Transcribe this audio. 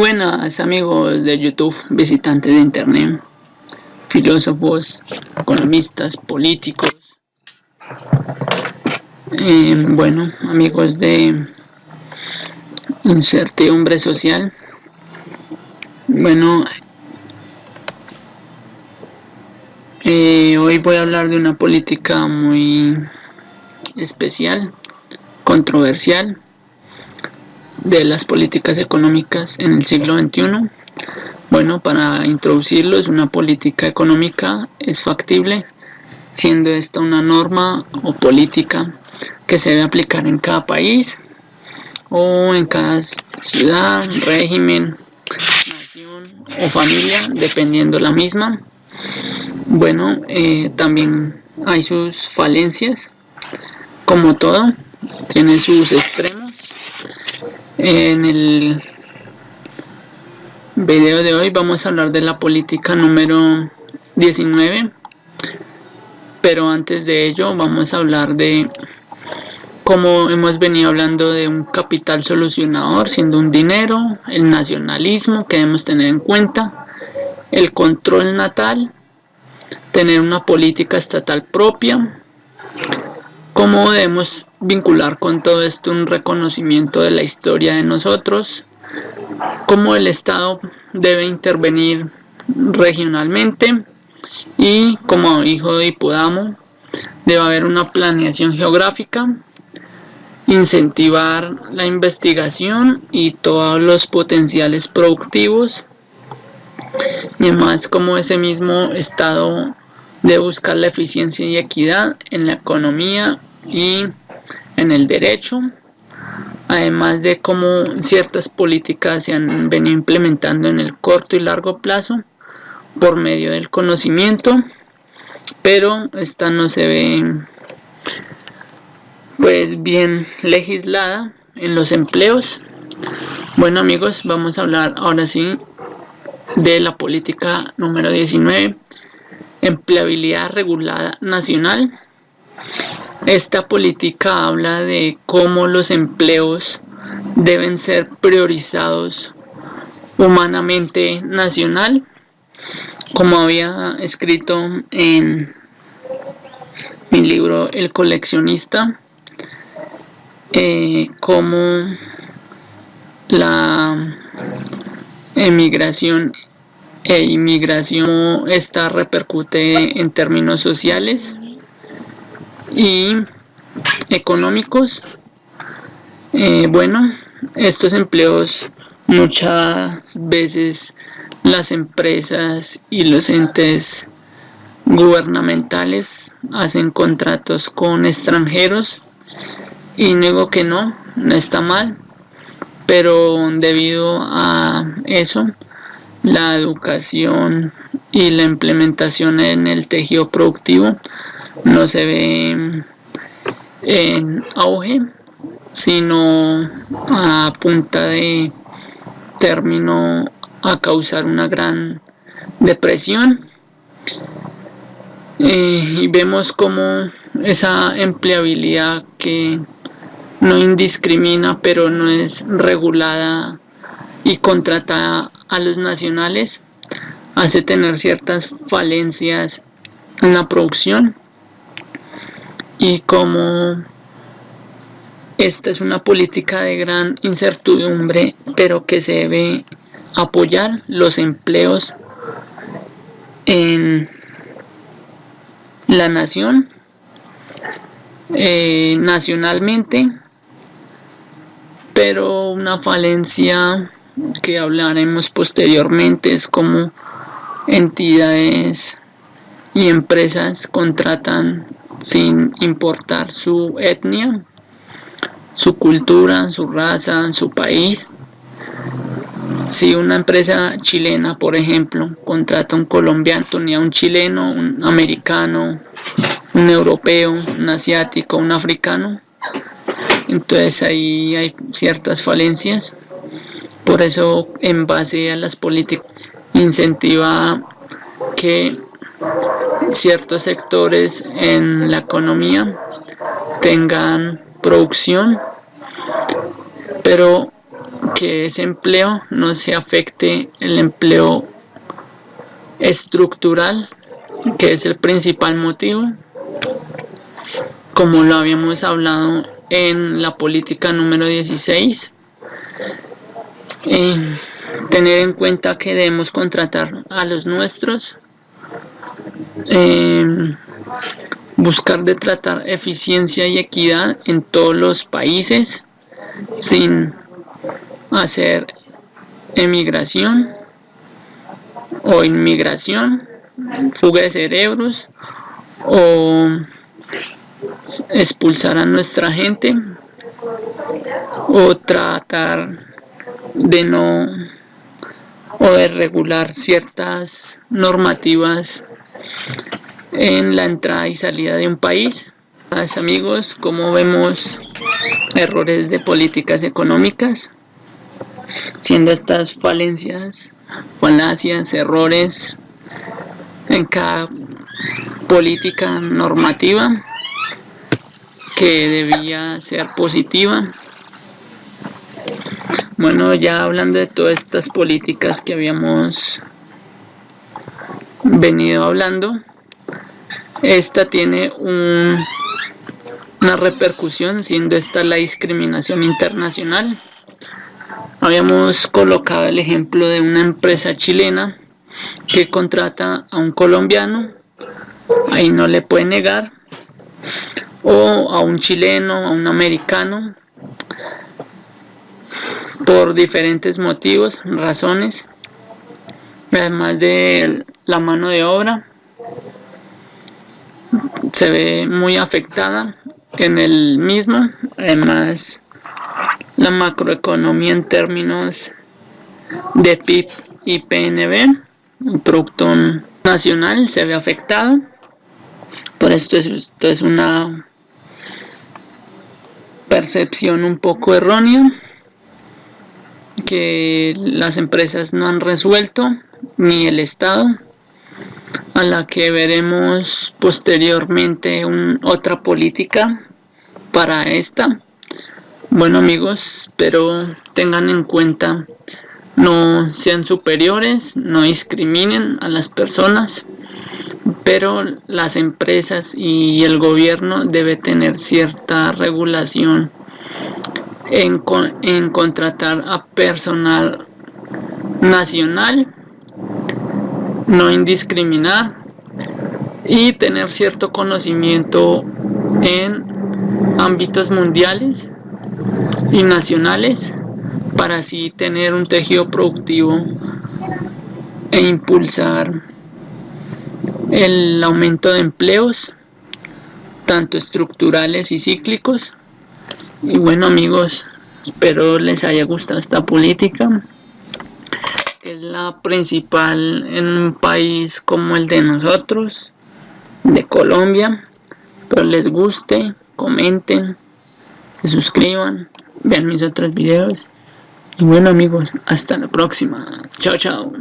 Buenas amigos de YouTube, visitantes de Internet, filósofos, economistas, políticos, amigos de incertidumbre social. Hoy voy a hablar de una política muy especial, controversial, de las políticas económicas en el siglo XXI. Para introducirlo, es una política económica, es factible, siendo esta una norma o política que se debe aplicar en cada país o en cada ciudad, régimen, nación o familia, dependiendo la misma. También hay sus falencias, como todo, tiene sus extremos. En el video de hoy vamos a hablar de la política número 19, pero antes de ello vamos a hablar de cómo hemos venido hablando de un capital solucionador, siendo un dinero, el nacionalismo que debemos tener en cuenta, el control natal, tener una política estatal propia. ¿Cómo debemos vincular con todo esto un reconocimiento de la historia de nosotros? ¿Cómo el Estado debe intervenir regionalmente? Y como hijo de Hipódamo, debe haber una planeación geográfica, incentivar la investigación y todos los potenciales productivos. Y además, como ese mismo Estado debe buscar la eficiencia y equidad en la economía y en el derecho, además de cómo ciertas políticas se han venido implementando en el corto y largo plazo por medio del conocimiento, pero esta no se ve bien legislada en los empleos. Amigos, vamos a hablar ahora sí de la política número 19, empleabilidad regulada nacional. Esta política habla de cómo los empleos deben ser priorizados humanamente nacional, como había escrito en mi libro El coleccionista, cómo la emigración e inmigración esta repercute en términos sociales y económicos. Estos empleos muchas veces las empresas y los entes gubernamentales hacen contratos con extranjeros, y niego que no está mal, pero debido a eso la educación y la implementación en el tejido productivo no se ve en auge, sino a punta de término a causar una gran depresión. Y vemos como esa empleabilidad que no indiscrimina, pero no es regulada y contratada a los nacionales, hace tener ciertas falencias en la producción, y como esta es una política de gran incertidumbre, pero que se debe apoyar los empleos en la nación, nacionalmente, pero una falencia que hablaremos posteriormente es como entidades y empresas contratan sin importar su etnia, su cultura, su raza, su país. Si una empresa chilena, por ejemplo, contrata a un colombiano, a un chileno, un americano, un europeo, un asiático, un africano, entonces ahí hay ciertas falencias. Por eso, en base a las políticas, incentiva que ciertos sectores en la economía tengan producción, pero que ese empleo no se afecte el empleo estructural, que es el principal motivo, como lo habíamos hablado en la política número 16. Tener en cuenta que debemos contratar a los nuestros, buscar de tratar eficiencia y equidad en todos los países sin hacer emigración o inmigración, fuga de cerebros o expulsar a nuestra gente, o tratar de no o de regular ciertas normativas en la entrada y salida de un país. Amigos, como vemos errores de políticas económicas, siendo estas falacias, errores en cada política normativa que debía ser positiva. Bueno, ya hablando de todas estas políticas que habíamos venido hablando, esta tiene una repercusión, siendo esta la discriminación internacional. Habíamos colocado el ejemplo de una empresa chilena que contrata a un colombiano, ahí no le puede negar, o a un chileno, a un americano, por diferentes motivos, razones, además de la mano de obra se ve muy afectada en el mismo. Además, la macroeconomía en términos de PIB y PNB, el Producto Nacional, se ve afectado. Por esto es una percepción un poco errónea que las empresas no han resuelto, ni el Estado, a la que veremos posteriormente otra política para esta. Bueno amigos, espero tengan en cuenta, no sean superiores, no discriminen a las personas, pero las empresas y el gobierno debe tener cierta regulación en contratar a personal nacional, no indiscriminar y tener cierto conocimiento en ámbitos mundiales y nacionales para así tener un tejido productivo e impulsar el aumento de empleos tanto estructurales y cíclicos. Y bueno amigos, espero les haya gustado esta política, que es la principal en un país como el de nosotros, de Colombia. Pero les guste, comenten, se suscriban, vean mis otros videos. Y bueno amigos, hasta la próxima. Chao, chao.